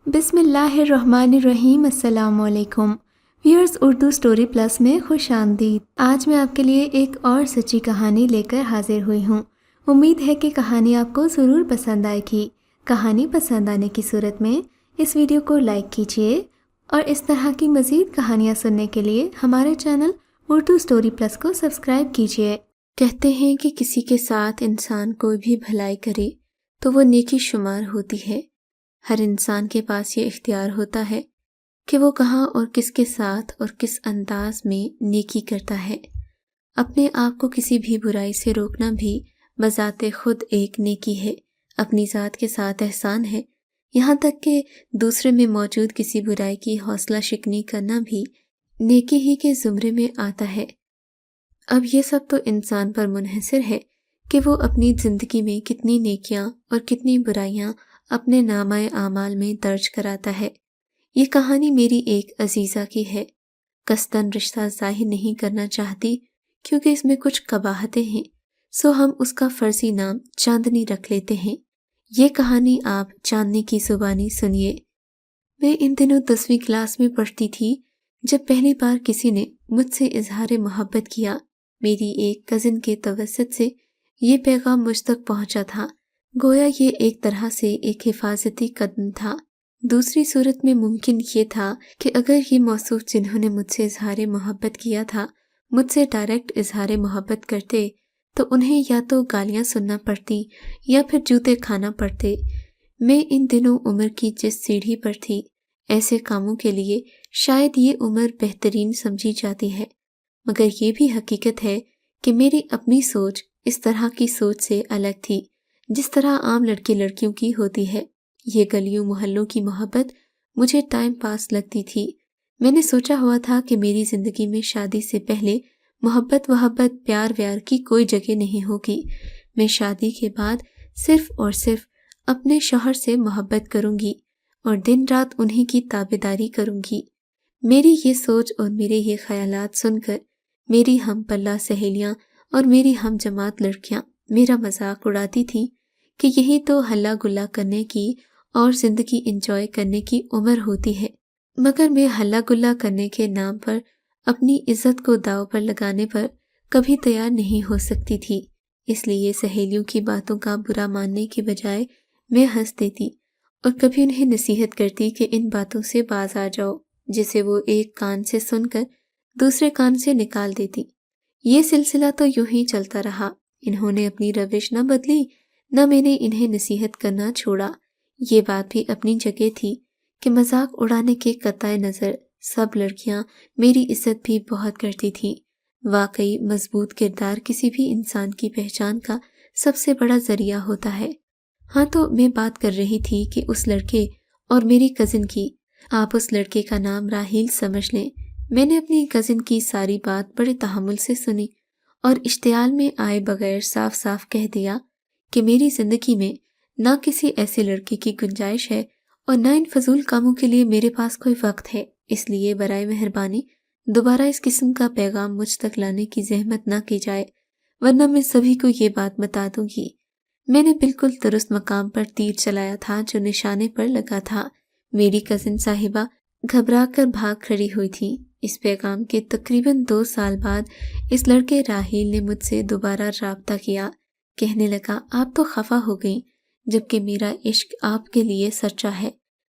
بسم اللہ الرحمن الرحیم۔ السلام علیکم ویورز، اردو سٹوری پلس میں خوش آمدید۔ آج میں آپ کے لیے ایک اور سچی کہانی لے کر حاضر ہوئی ہوں۔ امید ہے کہ کہانی آپ کو ضرور پسند آئے گی۔ کہانی پسند آنے کی صورت میں اس ویڈیو کو لائک کیجیے اور اس طرح کی مزید کہانیاں سننے کے لیے ہمارے چینل اردو سٹوری پلس کو سبسکرائب کیجیے۔ کہتے ہیں کہ کسی کے ساتھ انسان کوئی بھی بھلائی کرے تو وہ نیکی شمار ہوتی ہے۔ ہر انسان کے پاس یہ اختیار ہوتا ہے کہ وہ کہاں اور کس کے ساتھ اور کس انداز میں نیکی کرتا ہے۔ اپنے آپ کو کسی بھی برائی سے روکنا بھی بذات خود ایک نیکی ہے، اپنی ذات کے ساتھ احسان ہے۔ یہاں تک کہ دوسرے میں موجود کسی برائی کی حوصلہ شکنی کرنا بھی نیکی ہی کے زمرے میں آتا ہے۔ اب یہ سب تو انسان پر منحصر ہے کہ وہ اپنی زندگی میں کتنی نیکیاں اور کتنی برائیاں اپنے نامہ اعمال میں درج کراتا ہے۔ یہ کہانی میری ایک عزیزہ کی ہے۔ قصداً رشتہ ظاہر نہیں کرنا چاہتی کیونکہ اس میں کچھ قباحتیں ہیں، سو ہم اس کا فرضی نام چاندنی رکھ لیتے ہیں۔ یہ کہانی آپ چاندنی کی زبانی سنیے۔ میں ان دنوں 10ویں کلاس میں پڑھتی تھی جب پہلی بار کسی نے مجھ سے اظہار محبت کیا۔ میری ایک کزن کے توسط سے یہ پیغام مجھ تک پہنچا تھا، گویا یہ ایک طرح سے ایک حفاظتی قدم تھا۔ دوسری صورت میں ممکن یہ تھا کہ اگر یہ موصوف جنہوں نے مجھ سے اظہار محبت کیا تھا مجھ سے ڈائریکٹ اظہار محبت کرتے تو انہیں یا تو گالیاں سننا پڑتی یا پھر جوتے کھانا پڑتے۔ میں ان دنوں عمر کی جس سیڑھی پر تھی، ایسے کاموں کے لیے شاید یہ عمر بہترین سمجھی جاتی ہے، مگر یہ بھی حقیقت ہے کہ میری اپنی سوچ اس طرح کی سوچ سے الگ تھی جس طرح عام لڑکے لڑکیوں کی ہوتی ہے۔ یہ گلیوں محلوں کی محبت مجھے ٹائم پاس لگتی تھی۔ میں نے سوچا ہوا تھا کہ میری زندگی میں شادی سے پہلے محبت پیار ویار کی کوئی جگہ نہیں ہوگی۔ میں شادی کے بعد صرف اور صرف اپنے شوہر سے محبت کروں گی اور دن رات انہی کی تابعداری کروں گی۔ میری یہ سوچ اور میرے یہ خیالات سن کر میری ہم پلہ سہیلیاں اور میری ہم جماعت لڑکیاں میرا مذاق اڑاتی تھیں کہ یہی تو ہلا گلا کرنے کی اور زندگی انجوائے کرنے کی عمر ہوتی ہے۔ مگر میں ہلا گلا کرنے کے نام پر اپنی عزت کو داؤ پر لگانے پر کبھی تیار نہیں ہو سکتی تھی۔ اس لیے سہیلیوں کی باتوں کا برا ماننے کے بجائے میں ہنس دیتی اور کبھی انہیں نصیحت کرتی کہ ان باتوں سے باز آ جاؤ، جسے وہ ایک کان سے سن کر دوسرے کان سے نکال دیتی۔ یہ سلسلہ تو یوں ہی چلتا رہا۔ انہوں نے اپنی روش نہ بدلی، نہ میں نے انہیں نصیحت کرنا چھوڑا۔ یہ بات بھی اپنی جگہ تھی کہ مذاق اڑانے کے قطع نظر سب لڑکیاں میری عزت بھی بہت کرتی تھیں۔ واقعی مضبوط کردار کسی بھی انسان کی پہچان کا سب سے بڑا ذریعہ ہوتا ہے۔ ہاں، تو میں بات کر رہی تھی کہ اس لڑکے اور میری کزن کی۔ آپ اس لڑکے کا نام راحیل سمجھ لیں۔ میں نے اپنی کزن کی ساری بات بڑے تحمل سے سنی اور اشتعال میں آئے بغیر صاف صاف کہہ دیا کہ میری زندگی میں نہ کسی ایسے لڑکے کی گنجائش ہے اور نہ ان فضول کاموں کے لیے میرے پاس کوئی وقت ہے، اس لیے برائے مہربانی دوبارہ اس قسم کا پیغام مجھ تک لانے کی زحمت نہ کی جائے، ورنہ میں سبھی کو یہ بات بتا دوں گی۔ میں نے بالکل درست مقام پر تیر چلایا تھا جو نشانے پر لگا تھا۔ میری کزن صاحبہ گھبرا کر بھاگ کھڑی ہوئی تھی۔ اس پیغام کے تقریباً 2 سال بعد اس لڑکے راحیل نے مجھ سے دوبارہ رابطہ کیا۔ کہنے لگا، آپ تو خفا ہو گئیں جبکہ میرا عشق آپ کے لیے سچا ہے۔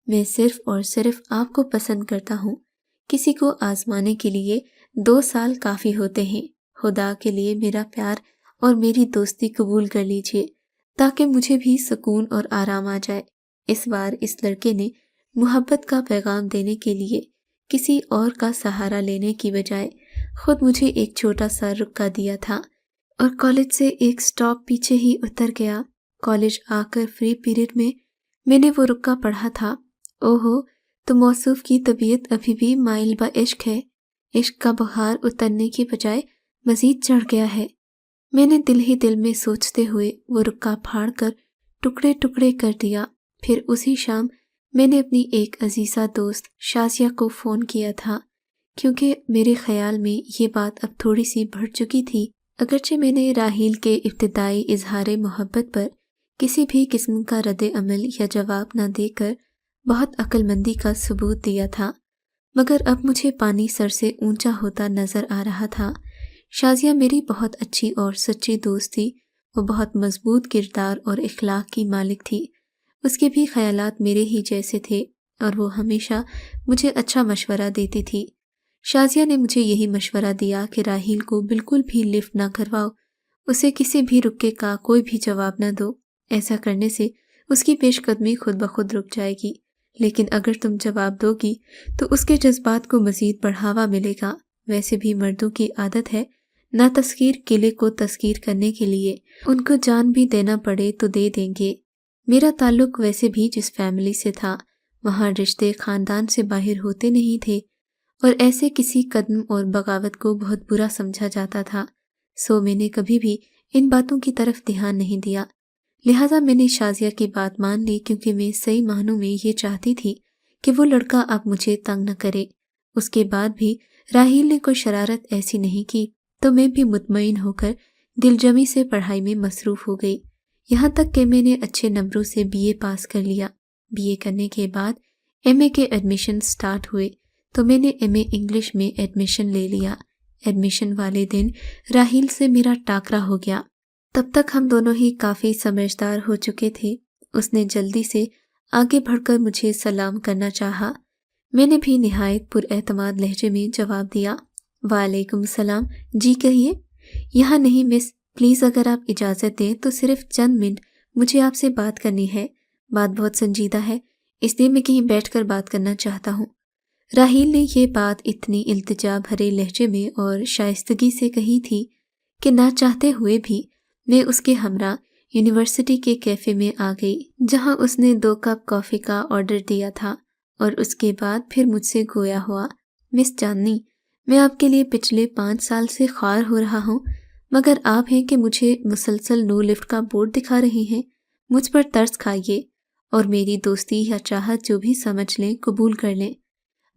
میں صرف اور صرف آپ کو پسند کرتا ہوں۔ کسی کو آزمانے کے لیے 2 سال کافی ہوتے ہیں۔ خدا کے لیے میرا پیار اور میری دوستی قبول کر لیجئے تاکہ مجھے بھی سکون اور آرام آ جائے۔ اس بار اس لڑکے نے محبت کا پیغام دینے کے لیے کسی اور کا سہارا لینے کی بجائے خود مجھے ایک چھوٹا سا رکا دیا تھا اور کالج سے ایک سٹاپ پیچھے ہی اتر گیا۔ کالج آ کر فری پیریڈ میں نے وہ رکا پڑھا تھا۔ اوہو، تو موصوف کی طبیعت ابھی بھی مائل با عشق ہے۔ عشق کا بخار اترنے کی بجائے مزید چڑھ گیا ہے۔ میں نے دل ہی دل میں سوچتے ہوئے وہ رکا پھاڑ کر ٹکڑے ٹکڑے کر دیا۔ پھر اسی شام میں نے اپنی ایک عزیزہ دوست شازیہ کو فون کیا تھا، کیونکہ میرے خیال میں یہ بات اب تھوڑی سی بڑھ چکی تھی۔ اگرچہ میں نے راحیل کے ابتدائی اظہار محبت پر کسی بھی قسم کا رد عمل یا جواب نہ دے کر بہت عقل مندی کا ثبوت دیا تھا، مگر اب مجھے پانی سر سے اونچا ہوتا نظر آ رہا تھا۔ شازیہ میری بہت اچھی اور سچی دوست تھی۔ وہ بہت مضبوط کردار اور اخلاق کی مالک تھی۔ اس کے بھی خیالات میرے ہی جیسے تھے اور وہ ہمیشہ مجھے اچھا مشورہ دیتی تھی۔ شازیہ نے مجھے یہی مشورہ دیا کہ راحیل کو بالکل بھی لفٹ نہ کرواؤ، اسے کسی بھی رکے کا کوئی بھی جواب نہ دو۔ ایسا کرنے سے اس کی پیش قدمی خود بخود رک جائے گی، لیکن اگر تم جواب دو گی تو اس کے جذبات کو مزید بڑھاوا ملے گا۔ ویسے بھی مردوں کی عادت ہے نہ تسخیر قلعے کو تسخیر کرنے کے لیے ان کو جان بھی دینا پڑے تو دے دیں گے۔ میرا تعلق ویسے بھی جس فیملی سے تھا وہاں رشتے خاندان سے باہر ہوتے نہیں تھے، اور ایسے کسی قدم اور بغاوت کو بہت برا سمجھا جاتا تھا، سو میں نے کبھی بھی ان باتوں کی طرف دھیان نہیں دیا۔ لہٰذا میں نے شازیہ کی بات مان لی، کیونکہ میں صحیح معنوں میں یہ چاہتی تھی کہ وہ لڑکا اب مجھے تنگ نہ کرے۔ اس کے بعد بھی راحیل نے کوئی شرارت ایسی نہیں کی تو میں بھی مطمئن ہو کر دل جمی سے پڑھائی میں مصروف ہو گئی، یہاں تک کہ میں نے اچھے نمبروں سے BA پاس کر لیا۔ BA کرنے کے بعد MA کے ایڈمیشن سٹارٹ ہوئے تو میں نے MA انگلش میں ایڈمیشن لے لیا۔ ایڈمیشن والے دن راحیل سے میرا ٹاکرا ہو گیا۔ تب تک ہم دونوں ہی کافی سمجھدار ہو چکے تھے۔ اس نے جلدی سے آگے بڑھ کر مجھے سلام کرنا چاہا۔ میں نے بھی نہایت پر اعتماد لہجے میں جواب دیا، وعلیکم السلام، جی کہیے۔ یہاں نہیں مس، پلیز اگر آپ اجازت دیں تو صرف چند منٹ مجھے آپ سے بات کرنی ہے۔ بات بہت سنجیدہ ہے، اس لیے میں کہیں بیٹھ کر بات کرنا چاہتا ہوں۔ راحیل نے یہ بات اتنی التجا بھرے لہجے میں اور شائستگی سے کہی تھی کہ نہ چاہتے ہوئے بھی میں اس کے ہمراہ یونیورسٹی کے کیفے میں آ گئی، جہاں اس نے 2 کپ کافی کا آرڈر دیا تھا، اور اس کے بعد پھر مجھ سے گویا ہوا، مس چاندنی، میں آپ کے لیے پچھلے 5 سال سے خوار ہو رہا ہوں، مگر آپ ہیں کہ مجھے مسلسل نو لفٹ کا بورڈ دکھا رہی ہیں۔ مجھ پر ترس کھائیے اور میری دوستی یا چاہت جو بھی سمجھ لیں قبول کر لیں۔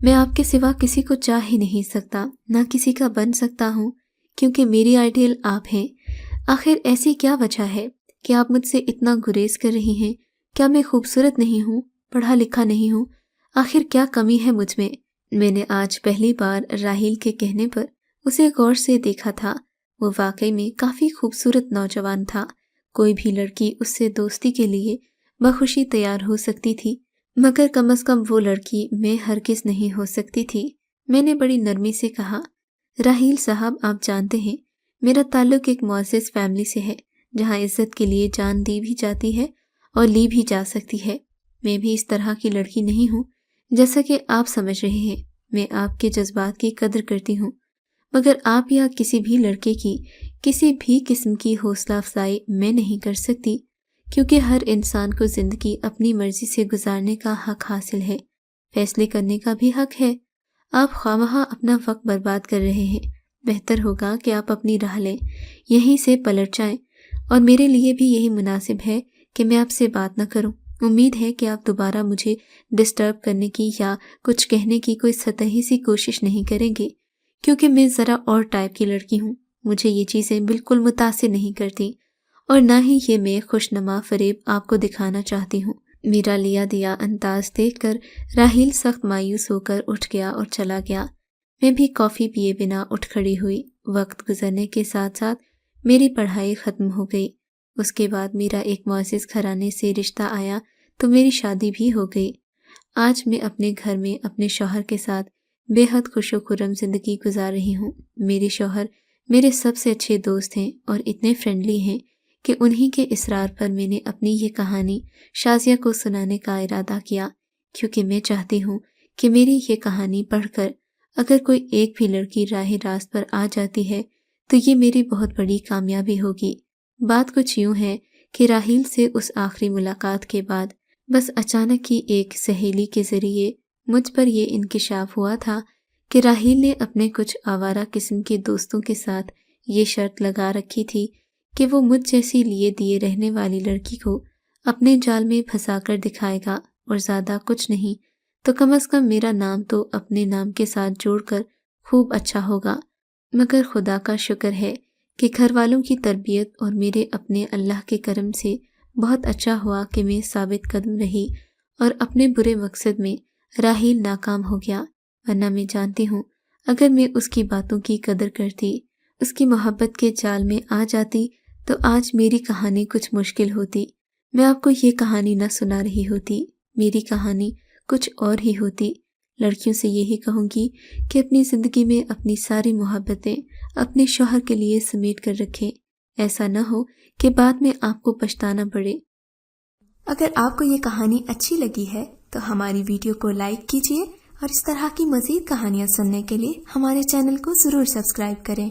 میں آپ کے سوا کسی کو چاہ ہی نہیں سکتا، نہ کسی کا بن سکتا ہوں، کیونکہ میری آئیڈیل آپ ہیں۔ آخر ایسی کیا وجہ ہے کہ آپ مجھ سے اتنا گریز کر رہی ہیں؟ کیا میں خوبصورت نہیں ہوں، پڑھا لکھا نہیں ہوں؟ آخر کیا کمی ہے مجھ میں؟ میں نے آج پہلی بار راحیل کے کہنے پر اسے غور سے دیکھا تھا۔ وہ واقعی میں کافی خوبصورت نوجوان تھا۔ کوئی بھی لڑکی اس سے دوستی کے لیے بخوشی تیار ہو سکتی تھی، مگر کم از کم وہ لڑکی میں ہرگز نہیں ہو سکتی تھی۔ میں نے بڑی نرمی سے کہا، راحیل صاحب، آپ جانتے ہیں میرا تعلق ایک معزز فیملی سے ہے، جہاں عزت کے لیے جان دی بھی جاتی ہے اور لی بھی جا سکتی ہے۔ میں بھی اس طرح کی لڑکی نہیں ہوں جیسا کہ آپ سمجھ رہے ہیں۔ میں آپ کے جذبات کی قدر کرتی ہوں، مگر آپ یا کسی بھی لڑکے کی کسی بھی قسم کی حوصلہ افزائی میں نہیں کر سکتی، کیونکہ ہر انسان کو زندگی اپنی مرضی سے گزارنے کا حق حاصل ہے، فیصلے کرنے کا بھی حق ہے۔ آپ خواہاں اپنا وقت برباد کر رہے ہیں۔ بہتر ہوگا کہ آپ اپنی راہ لیں، یہیں سے پلٹ جائیں، اور میرے لیے بھی یہی مناسب ہے کہ میں آپ سے بات نہ کروں۔ امید ہے کہ آپ دوبارہ مجھے ڈسٹرب کرنے کی یا کچھ کہنے کی کوئی سطحی سی کوشش نہیں کریں گے، کیونکہ میں ذرا اور ٹائپ کی لڑکی ہوں۔ مجھے یہ چیزیں بالکل متاثر نہیں کرتی، اور نہ ہی یہ میں خوشنما فریب آپ کو دکھانا چاہتی ہوں۔ میرا لیا دیا انداز دیکھ کر راحیل سخت مایوس ہو کر اٹھ گیا اور چلا گیا۔ میں بھی کافی پیے بنا اٹھ کھڑی ہوئی۔ وقت گزرنے کے ساتھ ساتھ میری پڑھائی ختم ہو گئی۔ اس کے بعد میرا ایک معزز گھرانے سے رشتہ آیا تو میری شادی بھی ہو گئی۔ آج میں اپنے گھر میں اپنے شوہر کے ساتھ بے حد خوش و خرم زندگی گزار رہی ہوں۔ میرے شوہر میرے سب سے اچھے دوست ہیں اور اتنے فرینڈلی ہیں کہ انہی کے اصرار پر میں نے اپنی یہ کہانی شازیہ کو سنانے کا ارادہ کیا، کیونکہ میں چاہتی ہوں کہ میری یہ کہانی پڑھ کر اگر کوئی ایک بھی لڑکی راہ راست پر آ جاتی ہے تو یہ میری بہت بڑی کامیابی ہوگی۔ بات کچھ یوں ہے کہ راحیل سے اس آخری ملاقات کے بعد بس اچانک ہی ایک سہیلی کے ذریعے مجھ پر یہ انکشاف ہوا تھا کہ راحیل نے اپنے کچھ آوارہ قسم کے دوستوں کے ساتھ یہ شرط لگا رکھی تھی کہ وہ مجھ جیسی لیے دیے رہنے والی لڑکی کو اپنے جال میں پھنسا کر دکھائے گا، اور زیادہ کچھ نہیں تو کم از کم میرا نام تو اپنے نام کے ساتھ جوڑ کر خوب اچھا ہوگا۔ مگر خدا کا شکر ہے کہ گھر والوں کی تربیت اور میرے اپنے اللہ کے کرم سے بہت اچھا ہوا کہ میں ثابت قدم رہی اور اپنے برے مقصد میں راحیل ناکام ہو گیا، ورنہ میں جانتی ہوں اگر میں اس کی باتوں کی قدر کرتی، اس کی محبت کے جال میں آ جاتی تو آج میری کہانی کچھ مشکل ہوتی۔ میں آپ کو یہ کہانی نہ سنا رہی ہوتی، میری کہانی کچھ اور ہی ہوتی۔ لڑکیوں سے یہی کہوں گی کہ اپنی زندگی میں اپنی ساری محبتیں اپنے شوہر کے لیے سمیٹ کر رکھیں، ایسا نہ ہو کہ بعد میں آپ کو پچھتانا پڑے۔ اگر آپ کو یہ کہانی اچھی لگی ہے تو ہماری ویڈیو کو لائک کیجیے اور اس طرح کی مزید کہانیاں سننے کے لیے ہمارے چینل کو ضرور سبسکرائب کریں۔